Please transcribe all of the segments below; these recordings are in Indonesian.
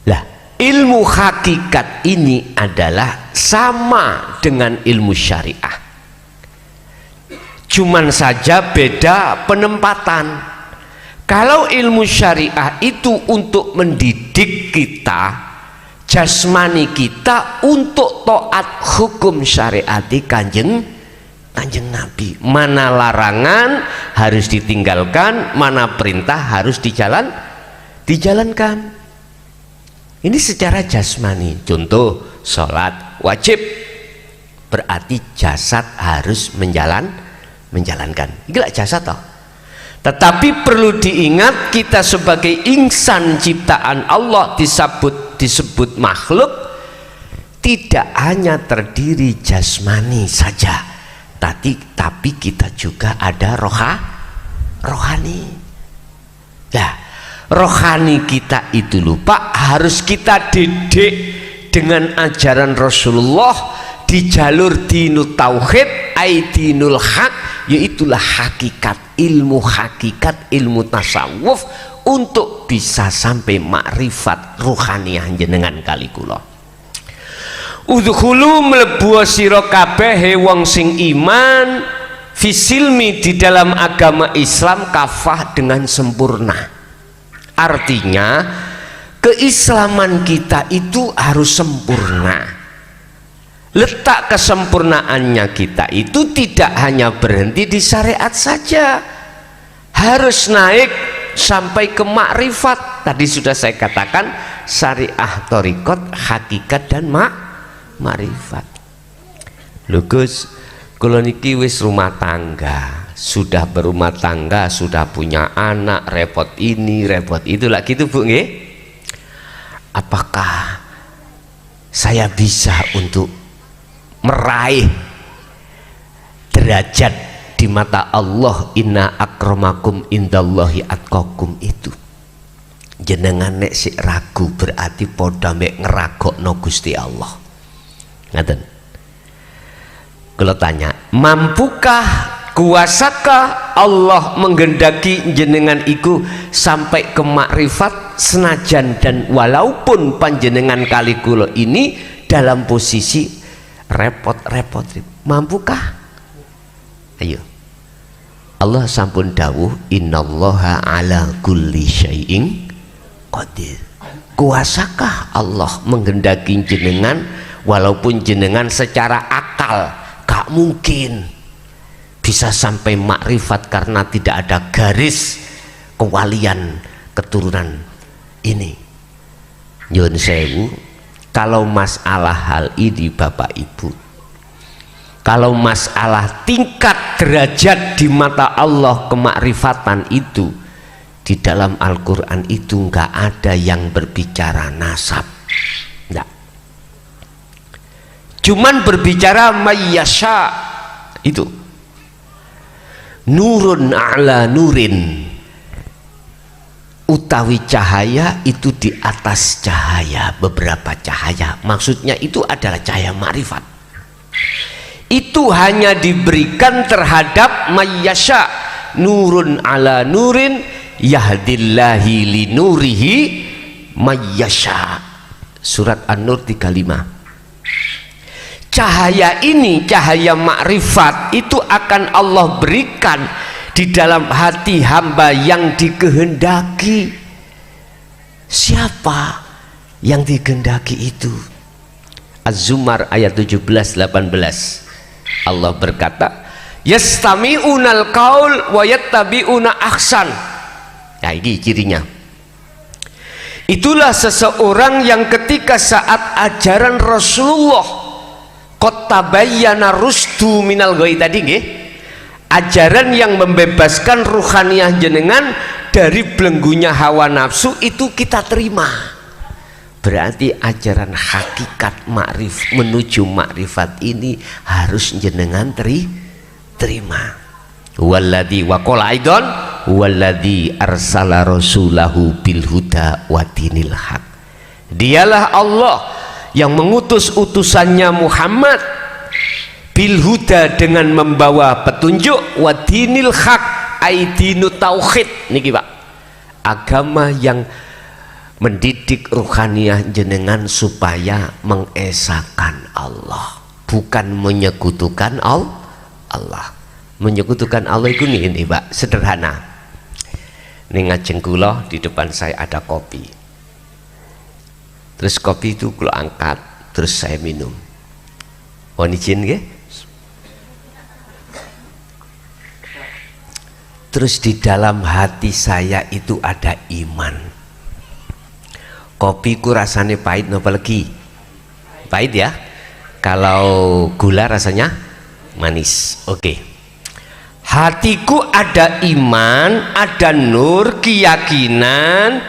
Lah, ilmu hakikat ini adalah sama dengan ilmu syariah, cuman saja beda penempatan. Kalau ilmu syariah itu untuk mendidik kita, jasmani kita, untuk taat hukum syariat kanjeng Nabi. Mana larangan harus ditinggalkan, mana perintah harus dijalankan. Ini secara jasmani. Contoh, sholat wajib, berarti jasad harus menjalankan. Gila jasad toh. Tetapi perlu diingat, kita sebagai insan ciptaan Allah disebut makhluk, tidak hanya terdiri jasmani saja, tapi kita juga ada rohani. Nah, rohani kita itu lupa, harus kita didik dengan ajaran Rasulullah di jalur dinut tauhid, dinul haq, yaitulah hakikat, ilmu hakikat, ilmu tasawuf, untuk bisa sampai makrifat ruhaniyah jenengan kali kula. Udkhulu mlebu sira kabeh wong sing iman fisilmi, di dalam agama Islam, kafah dengan sempurna. Artinya keislaman kita itu harus sempurna. Letak kesempurnaannya kita itu tidak hanya berhenti di syariat saja, harus naik sampai ke makrifat. Tadi sudah saya katakan, syariah, thariqat, hakikat dan makrifat. Lho Gus, kula niki wis rumah tangga, sudah berumah tangga, sudah punya anak, repot ini repot itu lah gitu Bu nggih. Apakah saya bisa untuk meraih derajat di mata Allah, inna akramakum indallahi atqakum itu? Jenengan nek sik ragu, berarti padha mek ngeragokno Gusti Allah. Ngaten. Kalau tanya, mampukah, kuasakah Allah menggendaki jenengan iku sampai ke makrifat, senajan dan walaupun panjenengan kali kula ini dalam posisi repot-repot, mampukah? Ayo, Allah sampun dawuh, innallaha ala kulli syai'in qadir. Kuasakah Allah menghendaki jenengan walaupun jenengan secara akal gak mungkin bisa sampai makrifat karena tidak ada garis kewalian keturunan ini? Nyuwun sewu, kalau masalah hal ini Bapak Ibu, kalau masalah tingkat derajat di mata Allah kemakrifatan itu, di dalam Al-Quran itu nggak ada yang berbicara nasab, enggak. Cuman berbicara mayyasha, itu nurun a'la nurin, utawi cahaya itu di atas cahaya, beberapa cahaya, maksudnya itu adalah cahaya makrifat. Itu hanya diberikan terhadap mayyasha, nurun ala nurin yahdillahi li nurihi mayyasha, surat An-Nur 35. Cahaya ini, cahaya makrifat itu akan Allah berikan di dalam hati hamba yang dikehendaki. Siapa yang dikehendaki itu? Az-Zumar ayat 17-18, Allah berkata, yastami'unal qaul wa yattabi'una ahsan. Nah, ini cirinya. Itulah seseorang yang ketika saat ajaran Rasulullah qad tabayyana rusdu minal ghoi tadi nggih, ajaran yang membebaskan ruhaniyah jenengan dari belenggunya hawa nafsu, itu kita terima. Berarti ajaran hakikat makrif menuju makrifat ini harus jenengan terima. Walladzi waqala aidan walladzi arsala rasulahu bil huda wa dinil haq. Dialah Allah yang mengutus utusannya Muhammad bil huda, dengan membawa petunjuk, wa dinil haq ai dinut tauhid niki Pak, agama yang mendidik ruhaniah jenengan supaya mengesahkan Allah, bukan menyekutukan Allah. Menyekutukan Allah itu ini Pak, sederhana. Ini ngajeng kula, di depan saya ada kopi. Terus kopi itu kula angkat, terus saya minum. Mohon izin nggih. Terus di dalam hati saya itu ada iman. Kopiku rasanya pahit, napa lagi? Pahit ya. Kalau gula rasanya manis. Oke. Hatiku ada iman, ada nur, keyakinan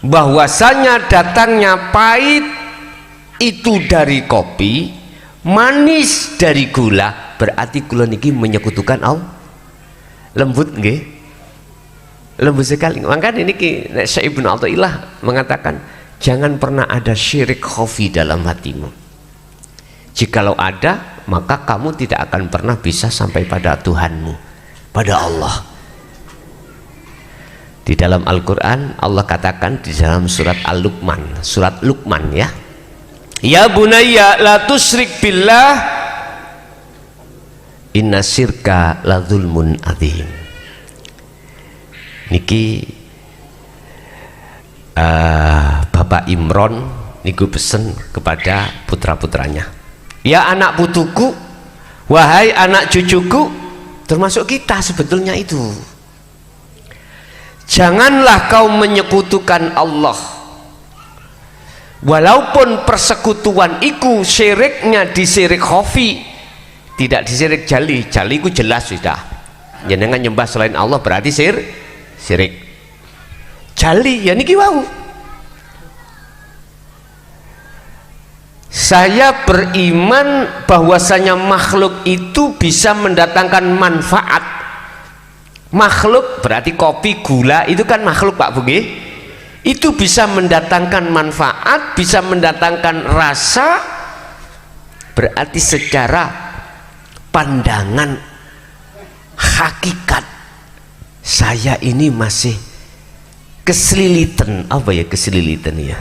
bahwasanya datangnya pahit itu dari kopi, manis dari gula, berarti kula niki menyekutukan Allah. Lembut nggih, lembut sekali. Makanya ini Syekh Ibnu Athaillah mengatakan jangan pernah ada syirik khafi dalam hatimu. Jikalau ada, maka kamu tidak akan pernah bisa sampai pada Tuhanmu, pada Allah. Di dalam Al-Quran Allah katakan di dalam surat Al-Luqman, surat Luqman ya, ya bunayya la tusyrik billah inna syirka la zulmun adzim. Niki Bapak Imron niku pesen kepada putra-putranya, ya anak putuku, wahai anak cucuku, termasuk kita sebetulnya itu, janganlah kau menyekutukan Allah, walaupun persekutuan iku syiriknya di syirik khafi, tidak disirik jali. Jali itu jelas sudah, jenengan nyembah selain Allah berarti syirik. Jali ya niki wau, saya beriman bahwasanya makhluk itu bisa mendatangkan manfaat. Makhluk berarti kopi, gula itu kan makhluk Pak Bugi, itu bisa mendatangkan manfaat, bisa mendatangkan rasa, berarti secara pandangan hakikat saya ini masih keselilitan. Apa ya keselilitan ya,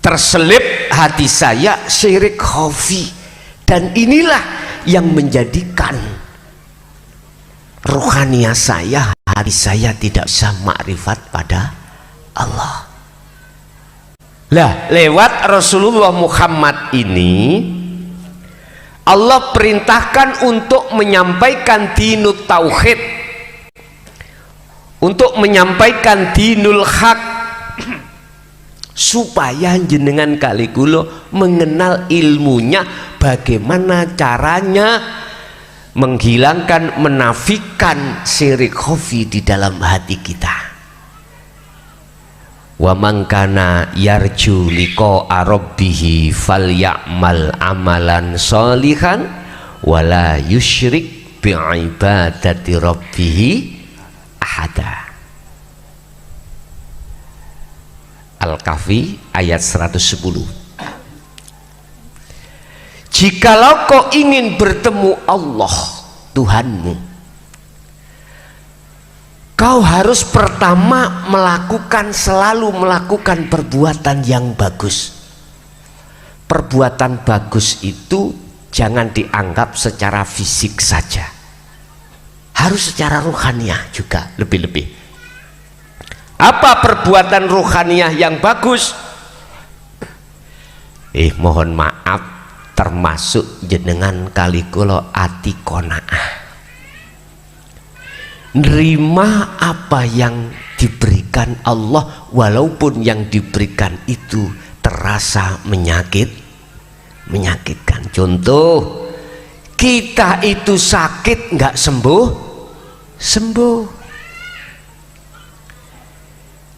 terselip hati saya syirik khafi, dan inilah yang menjadikan rohaniah saya, hati saya tidak bisa makrifat pada Allah. Lah lewat Rasulullah Muhammad ini Allah perintahkan untuk menyampaikan dinut tauhid, untuk menyampaikan dinul haq, supaya jenengan kali kula mengenal ilmunya, bagaimana caranya menghilangkan, menafikan syirik khafi di dalam hati kita. Wa man kana yarju liqa'a rabbih falyamal amalan sholihan wala yusyrik bi ibadati rabbih ahada. Al-Kahfi ayat 110. Jikalau kau ingin bertemu Allah Tuhanmu, kau harus pertama selalu melakukan perbuatan yang bagus. Perbuatan bagus itu jangan dianggap secara fisik saja, harus secara rohaniah juga lebih-lebih. Apa perbuatan rohaniah yang bagus? Mohon maaf, termasuk jenengan kali kula ati qanaah, nerima apa yang diberikan Allah, walaupun yang diberikan itu terasa menyakitkan. Contoh, kita itu sakit nggak sembuh.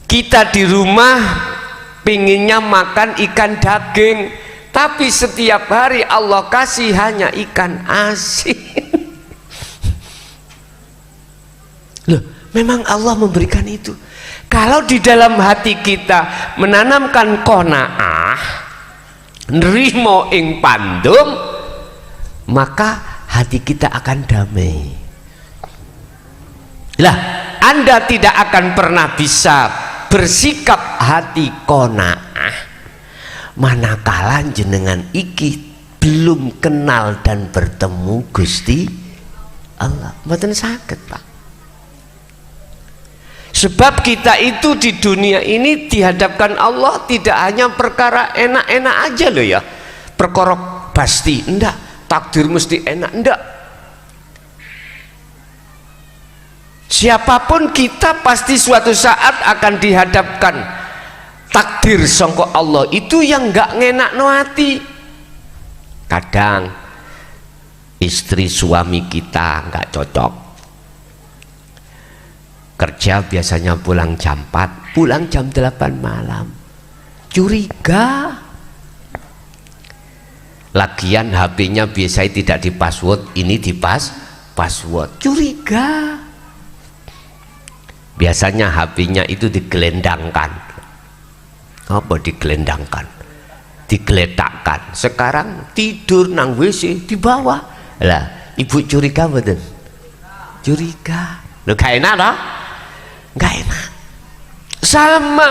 Kita di rumah pinginnya makan ikan daging, tapi setiap hari Allah kasih hanya ikan asin. Loh, memang Allah memberikan itu. Kalau di dalam hati kita menanamkan qanaah, nrimo ing pandum, maka hati kita akan damai. Lah, Anda tidak akan pernah bisa bersikap hati qanaah manakala jenengan iki belum kenal dan bertemu Gusti Allah. Mboten saged, Pak. Sebab kita itu di dunia ini dihadapkan Allah tidak hanya perkara enak-enak aja loh ya, perkara pasti enggak, takdir mesti enak enggak. Siapapun kita pasti suatu saat akan dihadapkan takdir sangka Allah itu yang enggak ngenakno hati. Kadang istri suami kita enggak cocok, kerja biasanya pulang jam 4, pulang jam 8 malam, curiga. Lagian HP-nya biasanya tidak di password, ini di password, curiga. Biasanya HP-nya itu digelendangkan. Apa digelendangkan? Digeletakkan. Sekarang tidur nang WC di bawah. Lah, ibu curiga betul? Curiga. Loh, gak enak toh? Gak enak. Sama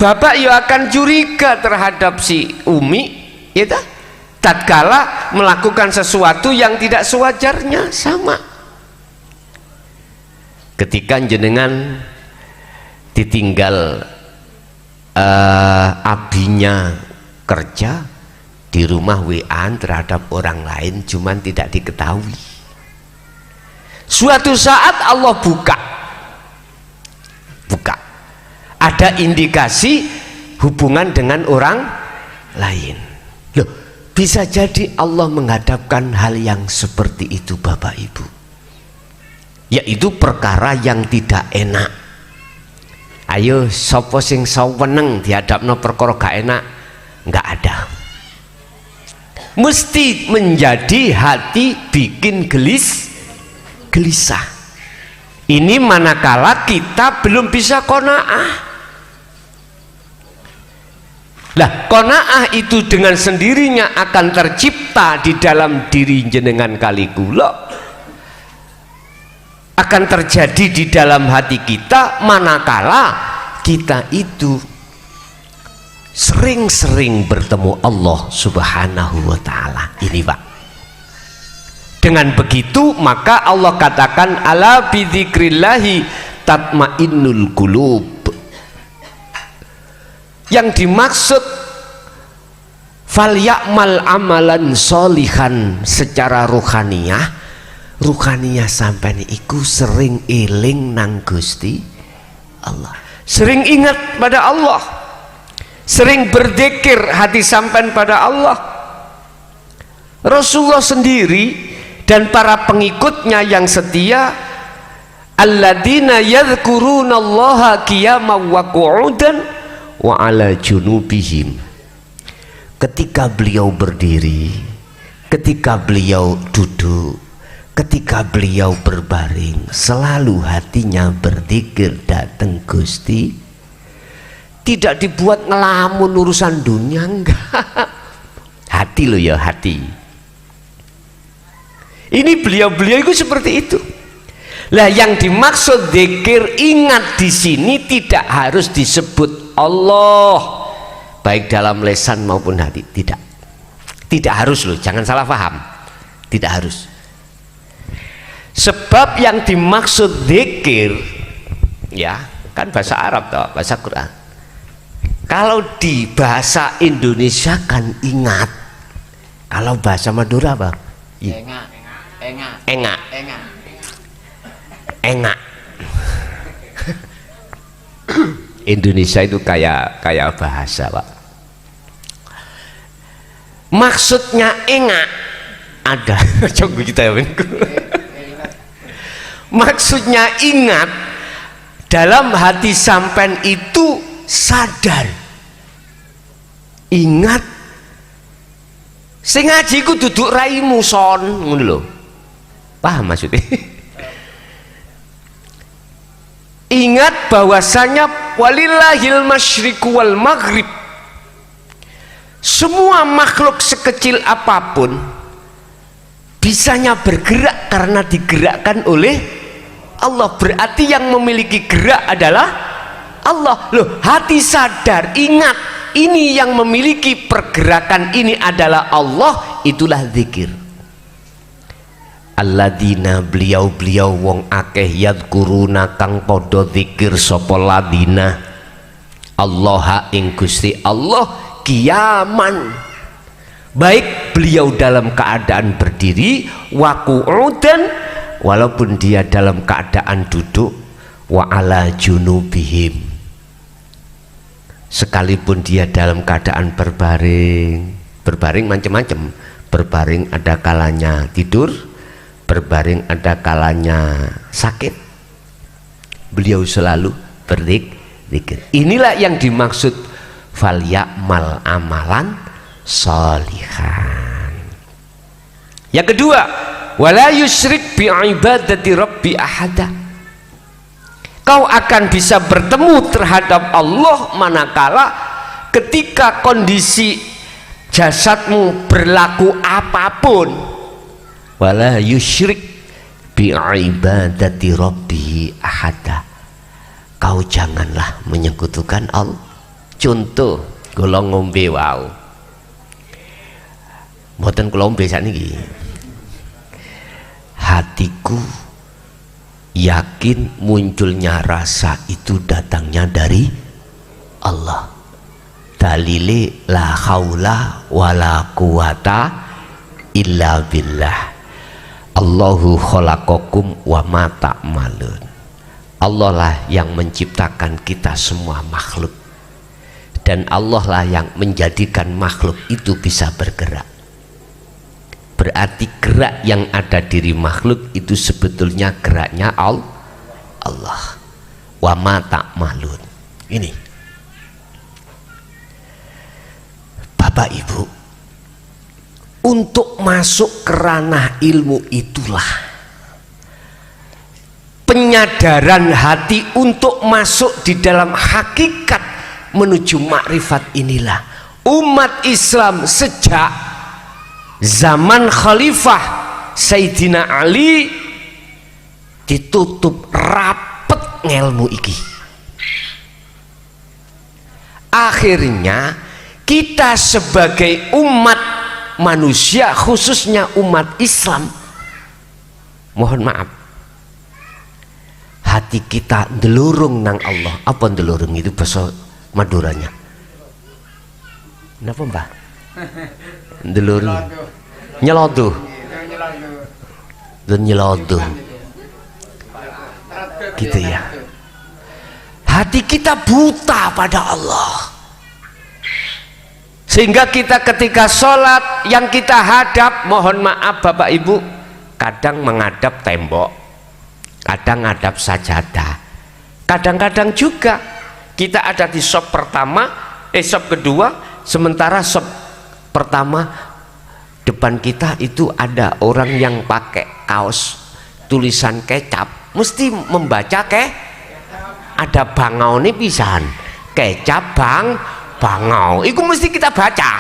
bapak ya akan curiga terhadap si Umi, ya toh? Tatkala melakukan sesuatu yang tidak sewajarnya. Sama ketika jenengan ditinggal abinya kerja di rumah WA terhadap orang lain cuman tidak diketahui, suatu saat Allah buka ada indikasi hubungan dengan orang lain. Loh, bisa jadi Allah menghadapkan hal yang seperti itu Bapak Ibu, yaitu perkara yang tidak enak. Ayo sapa sing saweneng dihadapno perkara gak enak? Enggak ada. Mesti menjadi hati bikin gelisah. Ini manakala kita belum bisa qanaah. Lah, qanaah itu dengan sendirinya akan tercipta di dalam diri jenengan kali kula, akan terjadi di dalam hati kita manakala kita itu sering-sering bertemu Allah Subhanahu wa ta'ala. Ini Pak, dengan begitu maka Allah katakan ala bidzikrillahi tatmainnul qulub. Yang dimaksud falya'mal amalan sholihan secara ruhaniyah sampai iku sering eling nang Gusti Allah, sering ingat pada Allah, sering berzikir hati sampai pada Allah. Rasulullah sendiri dan para pengikutnya yang setia, alladzina yadhkurunallaha qiyaman wa qu'udan wa ala junubihim, ketika beliau berdiri, ketika beliau duduk, ketika beliau berbaring, selalu hatinya berzikir datang Gusti. Tidak dibuat ngelamun urusan dunia, enggak. Hati loh ya, hati. Ini beliau-beliau itu seperti itu. Lah, yang dimaksud zikir ingat di sini tidak harus disebut Allah, baik dalam lesan maupun hati, tidak harus loh, jangan salah paham, tidak harus. Sebab yang dimaksud zikir ya kan bahasa Arab toh, bahasa Quran. Kalau di bahasa Indonesia kan ingat, kalau bahasa Madura apa? Engak. Indonesia itu kayak bahasa Pak. Maksudnya engak ada. Coba kita ya. Maksudnya ingat, dalam hati sampean itu sadar, ingat. Sing ngaji ku duduk raimu son, ngono lho. Paham maksudnya? Ingat bahwasanya walillahil masyriqu wal maghrib, semua makhluk sekecil apapun bisanya bergerak karena digerakkan oleh Allah. Berarti yang memiliki gerak adalah Allah. Loh, hati sadar, ingat ini yang memiliki pergerakan ini adalah Allah, itulah zikir. Alladzina beliau-beliau wong akeh yadkuruna kang padha zikir sapa ladina Allah ing Gusti Allah kiaman, baik beliau dalam keadaan berdiri, wa qu'udan walaupun dia dalam keadaan duduk, wa ala junubihim sekalipun dia dalam keadaan berbaring. Berbaring macam-macam, berbaring ada kalanya tidur, berbaring ada kalanya sakit, beliau selalu berzikir. Inilah yang dimaksud falyamal amalan sholihan. Yang kedua, wala yusyrik bi ibadati rabbi ahada. Kau akan bisa bertemu terhadap Allah manakala ketika kondisi jasadmu berlaku apapun. Wala yusyrik bi ibadati rabbi ahada. Kau janganlah menyekutukan Allah. Contoh kula ngombe wau, mboten kula ngombe sakniki, hatiku yakin munculnya rasa itu datangnya dari Allah. Dalile la haula wala quwata illa billah. Allahu khalaqakum wa ma ta'malun. Allah lah yang menciptakan kita semua makhluk, dan Allah lah yang menjadikan makhluk itu bisa bergerak. Berarti gerak yang ada diri makhluk itu sebetulnya geraknya Allah. Wa ma ta'malun. Ini Bapak Ibu, untuk masuk ke ranah ilmu itulah penyadaran hati untuk masuk di dalam hakikat menuju makrifat. Inilah umat Islam sejak zaman Khalifah Sayyidina Ali ditutup rapet ngelmu iki. Akhirnya kita sebagai umat manusia, khususnya umat Islam, mohon maaf, hati kita ndelurung nang Allah. Apa ndelurung itu bahasa Maduranya? Kenapa Mbah? Ndelurung, nyeloduh, dan nyeloduh, gitu ya. Hati kita buta pada Allah, sehingga kita ketika sholat yang kita hadap, mohon maaf Bapak Ibu, kadang menghadap tembok, kadang menghadap sajadah, kadang-kadang juga kita ada di sop pertama, sop kedua, sementara sop pertama depan kita itu ada orang yang pakai kaos tulisan kecap, mesti membaca ada bangau nih pisan, kecap bangau, itu mesti kita baca.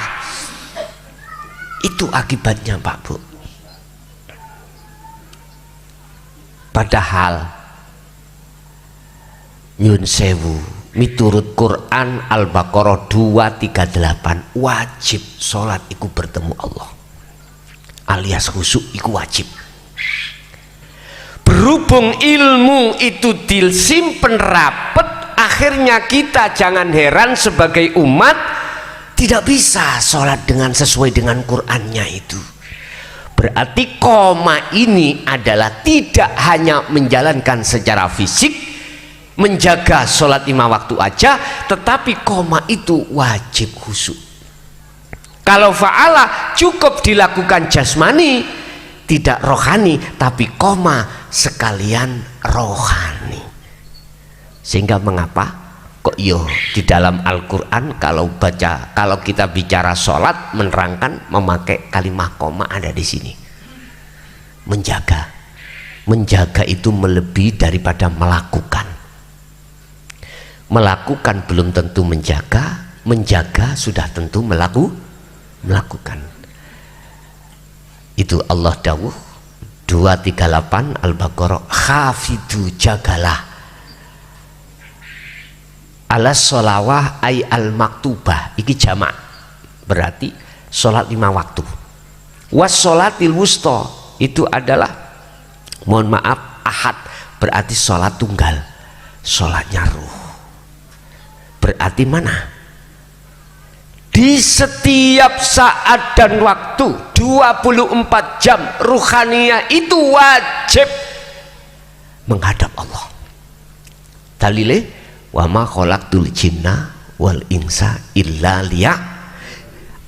Itu akibatnya Pak Bu. Padahal nyun sewu, miturut Quran Al-Baqarah 238 wajib sholat iku bertemu Allah, alias khusyuk iku wajib. Berhubung ilmu itu disimpen rapet, akhirnya kita jangan heran sebagai umat tidak bisa sholat dengan sesuai dengan Qur'annya itu. Berarti koma ini adalah tidak hanya menjalankan secara fisik, menjaga sholat 5 waktu aja, tetapi koma itu wajib khusyuk. Kalau fa'ala cukup dilakukan jasmani, tidak rohani, tapi koma sekalian rohani. Sehingga mengapa kok yo di dalam Al-Quran kalau kita bicara sholat menerangkan memakai kalimat koma ada di sini. Menjaga itu melebihi daripada melakukan. Melakukan belum tentu menjaga sudah tentu melakukan. Itu Allah dawuh 238 Al-Baqarah, khafidu jagalah ala sholawah ay al maktubah iki jamak berarti sholat 5 waktu. Was sholatil wusta itu adalah mohon maaf ahad berarti sholat tunggal, sholatnya ruh. Berarti mana? Di setiap saat dan waktu 24 jam ruhaniyah itu wajib menghadap Allah. Dalile wa ma khalaqtul jinna wal insa illa liya.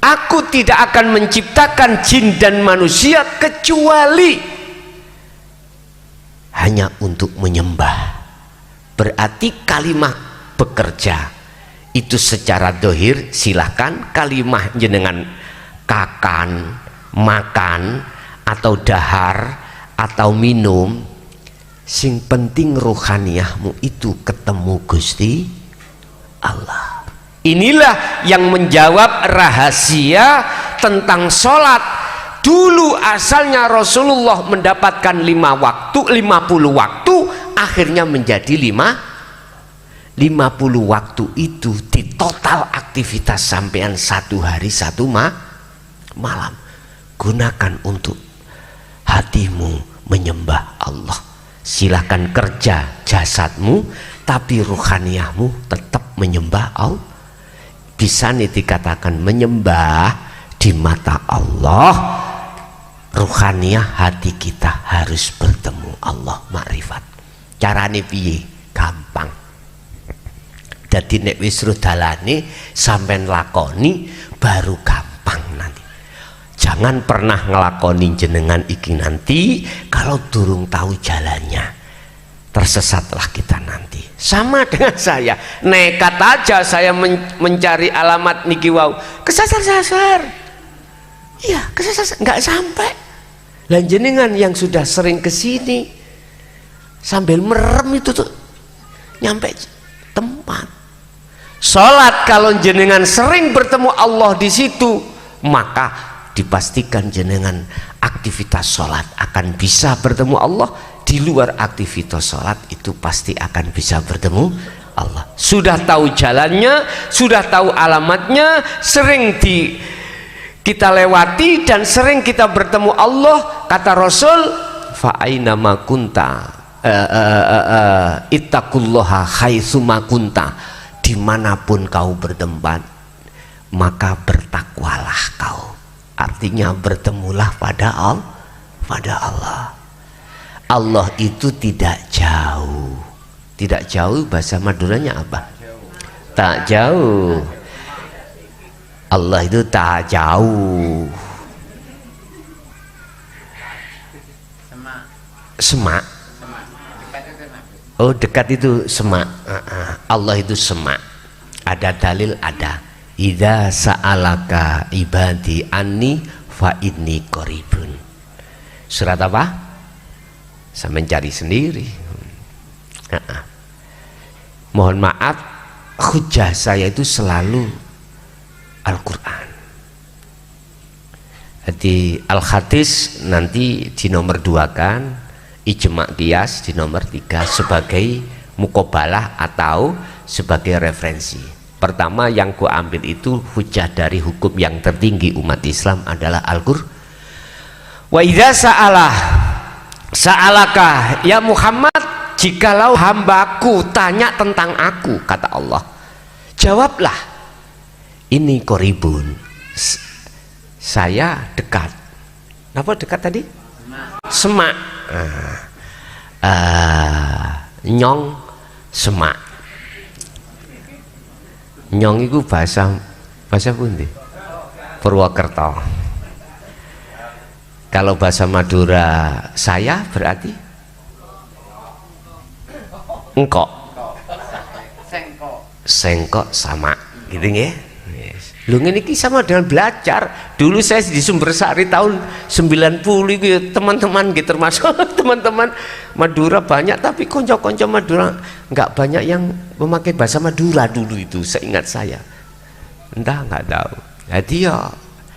Aku tidak akan menciptakan jin dan manusia kecuali hanya untuk menyembah. Berarti kalimat bekerja itu secara dohir silahkan, kalimah jenengan kakan, makan atau dahar atau minum, sing penting ruhaniyahmu itu ketemu Gusti Allah. Inilah yang menjawab rahasia tentang sholat. Dulu asalnya Rasulullah mendapatkan 50 waktu, akhirnya menjadi 50 waktu itu di total aktivitas sampean 1 hari 1 malam. Gunakan untuk hatimu menyembah Allah. Silakan kerja jasadmu, tapi ruhaniyahmu tetap menyembah Allah. Bisa nih dikatakan menyembah di mata Allah, ruhaniyah hati kita harus bertemu Allah, makrifat. Carane piye? Gampang. Dadi nek wis rudalane sampean lakoni baru gampang nanti. Jangan pernah ngelakoni jenengan iki nanti kalau durung tahu jalannya. Tersesatlah kita nanti. Sama dengan saya, nekat aja saya mencari alamat niki wau, kesasar-sasar. Iya, kesasar nggak sampai. Lan jenengan yang sudah sering kesini sambil merem itu tuh nyampe tempat. Sholat kalau jenengan sering bertemu Allah di situ, maka dipastikan jenengan aktivitas sholat akan bisa bertemu Allah. Di luar aktivitas sholat itu pasti akan bisa bertemu Allah. Sudah tahu jalannya, sudah tahu alamatnya, sering kita lewati dan sering kita bertemu Allah. Kata Rasul, fa aina ma kunta ittaqullaha haitsuma kunta. Dimanapun kau bertempat, maka bertakwalah kau. Artinya bertemulah pada Allah. Allah itu tidak jauh. Tidak jauh bahasa Maduranya apa? Tak jauh. Allah itu tak jauh. Semak. Oh, dekat itu semak. Allah itu semak. Ada dalil, ada. Idza sa'alaka ibadi anni fa inni qaribun. Surat apa? Saya mencari sendiri. Mohon maaf, hujah saya itu selalu Al-Quran. Jadi Al-Hadis nanti di nomor 2 kan, ijma' qiyas di nomor 3 sebagai mukobalah atau sebagai referensi. Pertama yang ku ambil itu hujah dari hukum yang tertinggi umat Islam adalah Al-Qur'an. Wa idza sa'alaka ya Muhammad, jikalau hambaku tanya tentang aku, kata Allah, jawablah, ini koribun, saya dekat. Apa dekat tadi? Semak. Nyong semak. Nyong itu bahasa pundi? Purwokerto. Kalau bahasa Madura saya berarti engkok, sengkok sama gitu ya. Yes. Lu ini sama dengan belajar. Dulu saya di Sumbersari tahun 90 gitu, teman-teman gitu, termasuk teman-teman Madura banyak, tapi konco-konco Madura nggak banyak yang memakai bahasa Madura dulu itu, seingat saya. Entah, nggak tahu. Jadi ya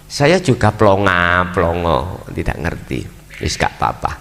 saya juga plongo, tidak ngerti. Wis gak apa-apa.